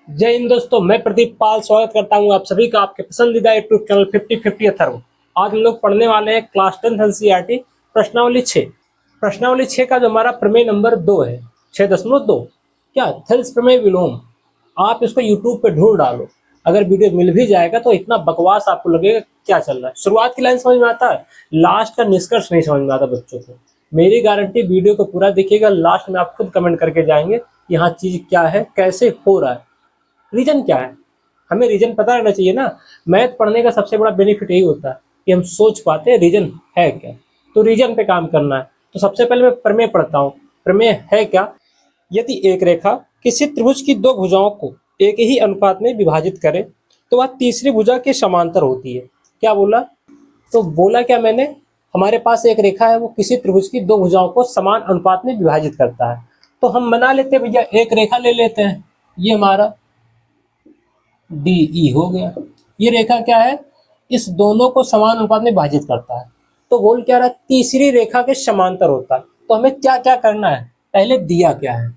जय हिंद दोस्तों, मैं प्रदीप पाल स्वागत करता हूं आप सभी का आपके पसंदीदा यूट्यूब चैनल 50-50 अथर्व। आज हम लोग पढ़ने वाले हैं क्लास 10 एनसीईआरटी प्रश्नावली 6। प्रश्नावली 6 का जो हमारा प्रमेय नंबर 2 है 6.2 क्या थेल्स प्रमेय विलोम। आप इसको यूट्यूब पे ढूंढ डालो, अगर वीडियो मिल भी जाएगा तो इतना बकवास आपको लगेगा क्या चल रहा है। शुरुआत की लाइन समझ में आता है, लास्ट का निष्कर्ष नहीं समझ में आता बच्चों को। मेरी गारंटी, वीडियो को पूरा देखिएगा, लास्ट में आप खुद कमेंट करके जाएंगे यहाँ चीज क्या है, कैसे हो रहा है, रीजन क्या है। हमें रीजन पता रहना चाहिए ना। मैथ पढ़ने का सबसे बड़ा बेनिफिट यही होता है कि हम सोच पाते हैं रीजन है क्या, तो रीजन पे काम करना है। तो सबसे पहले मैं प्रमेय पढ़ता हूँ। प्रमेय है क्या, यदि एक रेखा किसी त्रिभुज की दो भुजाओं को एक ही अनुपात में विभाजित करे तो वह तीसरी भुजा के समांतर होती है। क्या बोला, तो बोला क्या मैंने, हमारे पास एक रेखा है, वो किसी त्रिभुज की दो भुजाओं को समान अनुपात में विभाजित करता है। तो हम बना लेते हैं भैया, एक रेखा ले लेते हैं, ये हमारा डी ई हो गया। ये रेखा क्या है, इस दोनों को समान अनुपात में विभाजित करता है। तो बोल क्या रहा, तीसरी रेखा के समांतर होता है। तो हमें क्या क्या करना है, पहले दिया क्या है।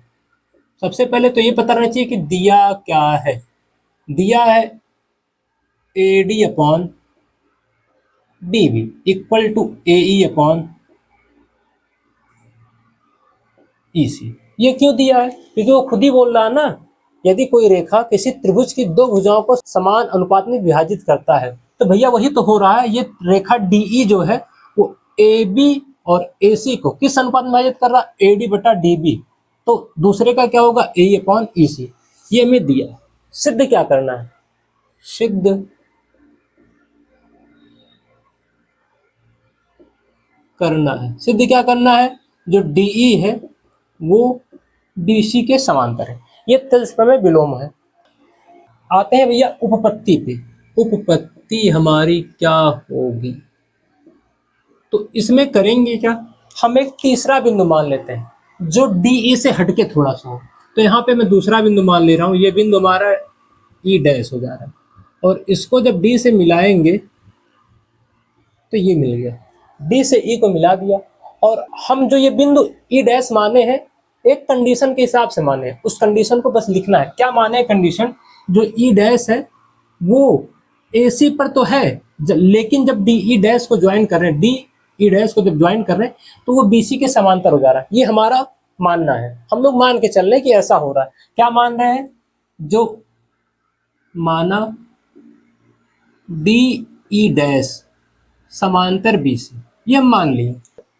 सबसे पहले तो ये पता रहना चाहिए कि दिया क्या है। दिया है A D upon D B equal to A E upon E C. ये क्यों दिया है, क्योंकि वो खुद ही बोल रहा है ना, यदि कोई रेखा किसी त्रिभुज की दो भुजाओं को समान अनुपात में विभाजित करता है, तो भैया वही तो हो रहा है। ये रेखा डीई जो है वो ए बी और ए सी को किस अनुपात में विभाजित कर रहा है, ए डी बटा डी बी। तो दूसरे का क्या होगा, ए अपॉन ई सी। ये हमें दिया। सिद्ध क्या करना है, सिद्ध करना है। सिद्ध क्या करना है, जो डीई है वो डीसी के समांतर है। ये थेल्स प्रमेय विलोम है। आते हैं भैया उपपत्ति पे। उपपत्ति हमारी क्या होगी, तो इसमें करेंगे क्या, हम एक तीसरा बिंदु मान लेते हैं जो डी से हटके थोड़ा सा हो। तो यहाँ पे मैं दूसरा बिंदु मान ले रहा हूँ, ये बिंदु हमारा ई डैश हो जा रहा है, और इसको जब डी से मिलाएंगे तो ये मिल गया, डी से ई को मिला दिया। और हम जो ये बिंदु ई डैश माने हैं, एक कंडीशन के हिसाब से माने हैं, उस कंडीशन को बस लिखना है। क्या माने है कंडीशन, जो ई डैश है वो ए सी पर तो है, लेकिन जब डी ई डैश को ज्वाइन कर रहे हैं, डी ई डैश को जब ज्वाइन कर रहे हैं तो वो बी सी के समांतर हो जा रहा है। ये हमारा मानना है, हम लोग मान के चल रहे हैं कि ऐसा हो रहा है। क्या मान रहे हैं, जो माना डी ई डैश समांतर बीसी, ये हम मान लिए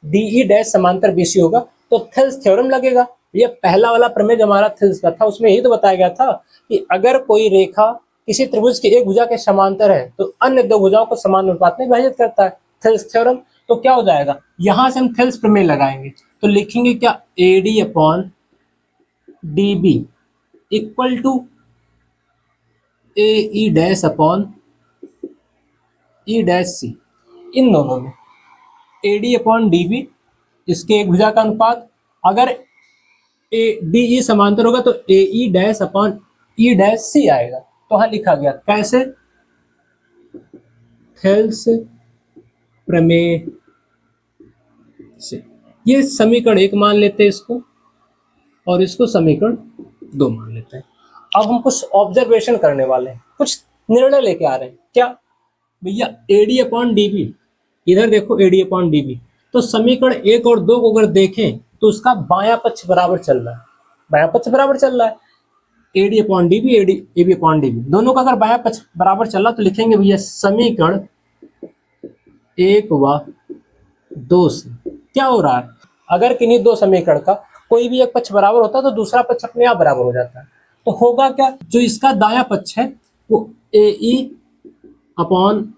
डीई डैश समांतर बीसी होगा तो थेल्स थ्योरम लगेगा। ये पहला वाला प्रमेय जो हमारा थेल्स का था, उसमें यही तो बताया गया था कि अगर कोई रेखा किसी त्रिभुज की एक भुजा के समांतर है तो अन्य दो भुजाओं को समान अनुपात में विभाजित करता है, थेल्स थ्योरम। तो क्या हो जाएगा, यहां से हम थेल्स प्रमेय लगाएंगे तो लिखेंगे क्या, A D upon D B equal to A E dash upon E dash C. इन दोनों में A D upon D B, इसके एक भुजा का अनुपात, अगर ए डी ई समांतर होगा तो A E dash upon E dash C आएगा। तो हाँ लिखा गया कैसे, थेल्स प्रमेय से। ये समीकरण 1 मान लेते हैं इसको, और इसको समीकरण 2 मान लेते हैं। अब हम कुछ ऑब्जर्वेशन करने वाले हैं, कुछ निर्णय लेके आ रहे हैं। क्या भैया, A D upon D B, इधर देखो A D upon D B, तो समीकरण 1 और 2 को अगर देखें तो उसका बायां पक्ष बराबर चल रहा है, बायां पक्ष बराबर चल रहा है। A D upon D B, A B upon D B, दोनों का अगर बायां पक्ष बराबर चल रहा तो लिखेंगे भैया समीकरण 1 व 2 से क्या हो रहा है, अगर किन्हीं दो समीकरण का कोई भी एक पक्ष बराबर होता है तो दूसरा पक्ष अपने आप बराबर हो जाता है। तो होगा क्या, जो इसका दायां पक्ष है वो ए ई अपॉन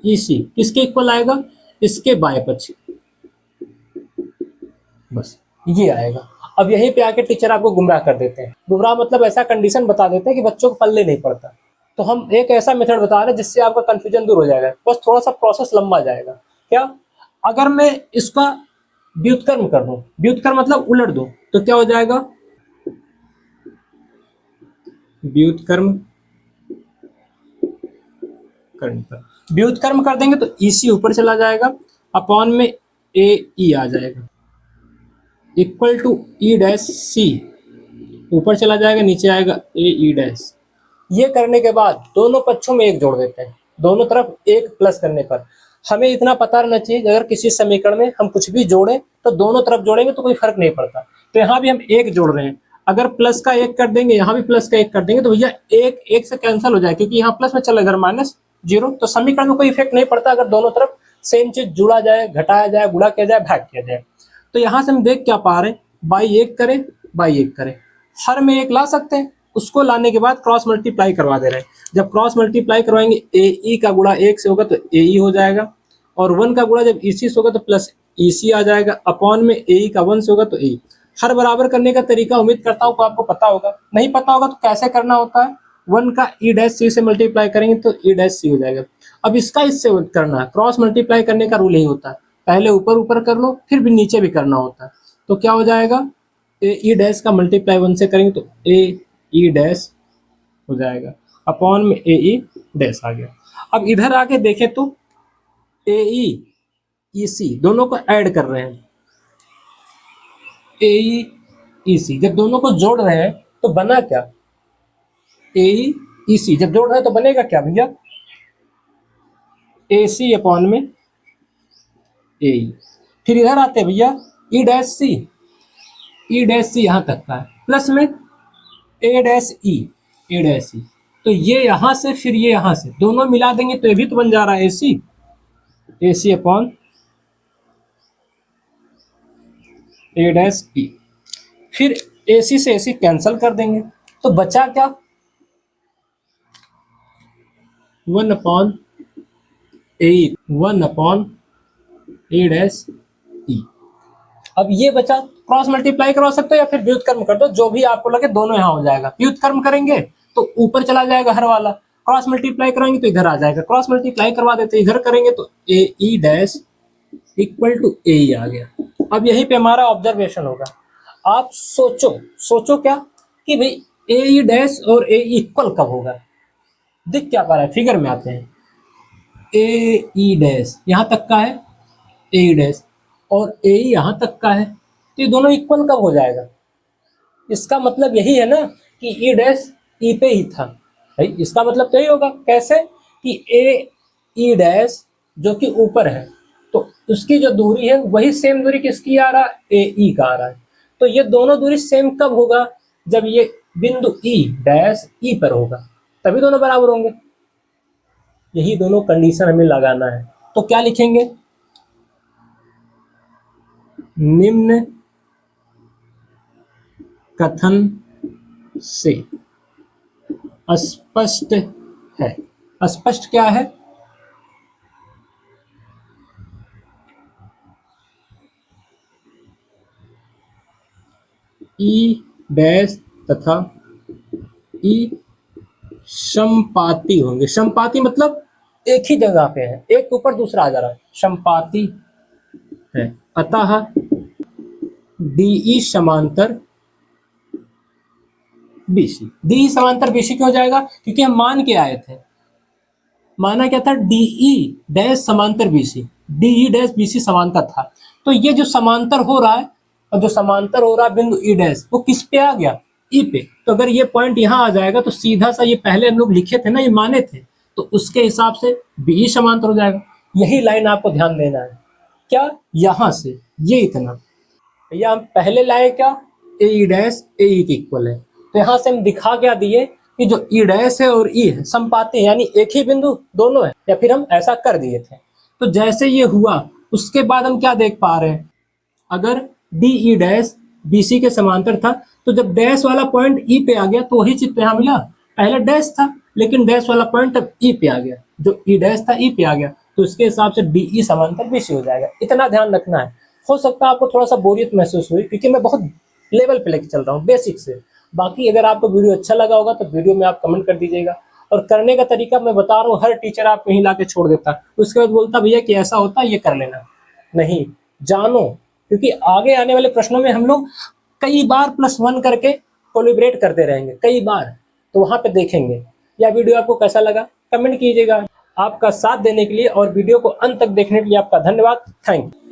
ई सी किसके इक्वल आएगा, इसके बाएं पक्ष, बस ये आएगा। अब यहीं पे आके टीचर आपको गुमराह कर देते हैं। गुमराह मतलब ऐसा कंडीशन बता देते हैं कि बच्चों को पल्ले नहीं पड़ता। तो हम एक ऐसा मेथड बता रहे हैं जिससे आपका कंफ्यूजन दूर हो जाएगा, बस थोड़ा सा प्रोसेस लंबा जाएगा। क्या, अगर मैं इसका व्युत्क्रम कर दूं, व्युत्क्रम मतलब उलट दूं, तो क्या हो जाएगा, व्युत्क्रम करने पर, व्युत्क्रम कर देंगे तो ईसी ऊपर चला जाएगा, अपॉन में ए ई आ जाएगा, इक्वल टू ई डैश सी ऊपर चला जाएगा, नीचे आएगा ए ई डैश। ये करने के बाद दोनों पक्षों में 1 जोड़ देते हैं, दोनों तरफ 1 प्लस करने पर। हमें इतना पता रहना चाहिए कि अगर किसी समीकरण में हम कुछ भी जोड़ें तो दोनों तरफ जोड़ेंगे तो कोई फर्क नहीं पड़ता। तो यहाँ भी हम 1 जोड़ रहे हैं, अगर प्लस का 1 कर देंगे, यहाँ भी प्लस का 1 कर देंगे तो भैया 1 1 से कैंसिल हो जाए, क्योंकि यहाँ प्लस में चला इधर -0, तो समीकरण में कोई इफेक्ट नहीं पड़ता अगर दोनों तरफ सेम चीज जुड़ा जाए, घटाया जाए, गुणा किया जाए, भाग किया जाए। तो यहाँ से हम देख क्या पा रहे हैं, बाई 1 करें, बाई 1 करें, हर में 1 ला सकते हैं, उसको लाने के बाद क्रॉस मल्टीप्लाई करवा दे रहे हैं। जब क्रॉस मल्टीप्लाई करवाएंगे ए का गुणा 1 से होगा तो ए हो जाएगा, और 1 का गुणा जब EC से होगा तो प्लस EC आ जाएगा, अपॉन में ए का 1 से होगा तो ए। हर बराबर करने का तरीका उम्मीद करता हूँ आपको पता होगा, नहीं पता होगा तो कैसे करना होता है, 1 का E' से मल्टीप्लाई करेंगे तो E' हो जाएगा। अब इसका इससे करना है, क्रॉस मल्टीप्लाई करने का रूल यही होता है, पहले ऊपर ऊपर कर लो फिर भी नीचे भी करना होता है। तो क्या हो जाएगा, E' का मल्टीप्लाई 1 से करेंगे तो E' हो जाएगा, अपॉन में E' आ गया। अब इधर आके देखें तो AE EC दोनों को ऐड कर रहे हैं, AE EC जब दोनों को जोड़ रहे हैं तो बना क्या, AE EC जब जोड़ रहे हैं तो बनेगा क्या भैया, AC अपॉन में AE। फिर इधर आते हैं भैया E' यहाँ तक का है, प्लस में A', तो ये यहाँ से फिर ये यहाँ से दोनों मिला देंगे तो ये भी तो बन जा रहा है AC अपॉन A', फिर AC से AC कैंसिल कर देंगे तो बचा क्या, 1 अपॉन A'। अब ये बचा, क्रॉस मल्टीप्लाई करवा सकते हो या फिर व्युत्क्रम कर दो, जो भी आपको लगे, दोनों यहाँ हो जाएगा। व्युत्क्रम करेंगे तो ऊपर चला जाएगा हर वाला, क्रॉस मल्टीप्लाई कराएंगे तो इधर आ जाएगा, क्रॉस मल्टीप्लाई करवा देते इधर करेंगे तो AE' इक्वल टू AE आ गया। अब यहीं पे हमारा ऑब्जर्वेशन होगा, आप सोचो क्या कि भाई AE' और AE इक्वल कब होगा, दिख क्या पा रहा है, फिगर में आते हैं, AE' यहाँ तक का है, AE' और AE यहाँ तक का है, तो ये दोनों इक्वल कब हो जाएगा, इसका मतलब यही है ना कि E' पे ही था भाई, इसका मतलब तो यही होगा। कैसे कि AE' जो कि ऊपर है तो उसकी जो दूरी है वही सेम दूरी किसकी आ रहा है, AE का आ रहा है। तो ये दोनों दूरी सेम कब होगा, जब ये बिंदु E' पर होगा, तभी दोनों बराबर होंगे। यही दोनों कंडीशन हमें लगाना है। तो क्या लिखेंगे, निम्न कथन से स्पष्ट है, स्पष्ट क्या है, E' तथा E समपाती होंगे। समपाती मतलब एक ही जगह पे है, एक ऊपर दूसरा आ जा रहा है, समपाती है। अतः DE समांतर BC। DE समांतर BC क्यों हो जाएगा, क्योंकि हम मान के आए थे, माना क्या था, DE' समांतर BC, DE' BC समांतर था। तो ये जो समांतर हो रहा है और जो समांतर हो रहा है बिंदु E' वो किस पे आ गया, E पे। तो अगर ये पॉइंट यहाँ आ जाएगा तो सीधा सा ये पहले हम लोग लिखे थे ना, ये माने थे, तो उसके हिसाब से BE समांतर हो जाएगा। यही लाइन आपको ध्यान देना है, क्या, यहाँ से ये इतना, भैया हम पहले लाए क्या, AE' AE के इक्वल है, तो यहाँ से हम दिखा क्या दिए कि जो E' है और E है समपाती, यानी एक ही बिंदु दोनों है, या फिर हम ऐसा कर दिए थे। तो जैसे ये हुआ उसके बाद हम क्या देख पा रहे हैं, अगर DE' BC के समांतर था तो जब डैश वाला पॉइंट E पे आ गया तो वही चित्र यहाँ मिला, पहले डैश था लेकिन डैश वाला पॉइंट अब E पे आ गया, जो E' था E पे आ गया, तो इसके हिसाब से DE समांतर BC हो जाएगा। इतना ध्यान रखना है। हो सकता है आपको थोड़ा सा बोरियत महसूस हुई, क्योंकि मैं बहुत लेवल पे लेके चल रहा हूँ, बेसिक से। बाकी अगर आपको वीडियो अच्छा लगा होगा तो वीडियो में आप कमेंट कर दीजिएगा, और करने का तरीका मैं बता रहा हूँ, हर टीचर आपको यहीं ला के छोड़ देता, उसके बाद बोलता भैया कि ऐसा होता है ये कर लेना, नहीं, जानो, क्योंकि आगे आने वाले प्रश्नों में हम लोग कई बार +1 करके कोलिब्रेट करते रहेंगे, कई बार, तो वहां पे देखेंगे। यह वीडियो आपको कैसा लगा कमेंट कीजिएगा। आपका साथ देने के लिए और वीडियो को अंत तक देखने के लिए आपका धन्यवाद, थैंक यू।